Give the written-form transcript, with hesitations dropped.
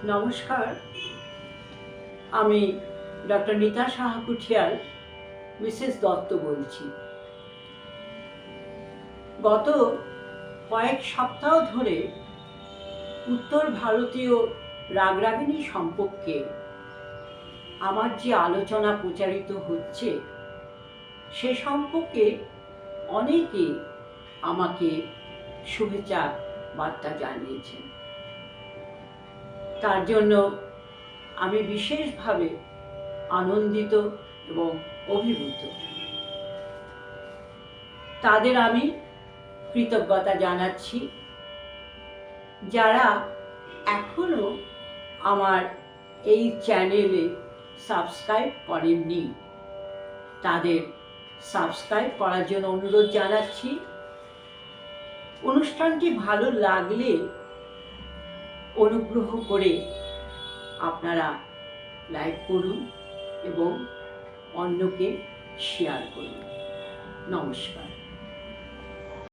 নমস্কার, আমি doctor Nita Saha কুঠিয়াল, Mrs Dutta বলছি। গত কয়েক সপ্তাহ ধরে উত্তর ভারতীয় রাগরাগিণী সম্পর্কে আমার যে আলোচনা প্রচারিত হচ্ছে সে সম্পর্কে অনেকে আমাকে শুভেচ্ছা বার্তা জানিয়েছেন। তার জন্য আমি বিশেষভাবে আনন্দিত এবং অভিভূত। তাদের আমি কৃতজ্ঞতা জানাচ্ছি। যারা এখনো আমার এই চ্যানেলে সাবস্ক্রাইব করেননি তাদের সাবস্ক্রাইব করার জন্য অনুরোধ জানাচ্ছি। অনুষ্ঠানটি ভালো লাগলে অনুগ্রহ করে আপনারা লাইক করুন এবং অন্যকে শেয়ার করুন। নমস্কার।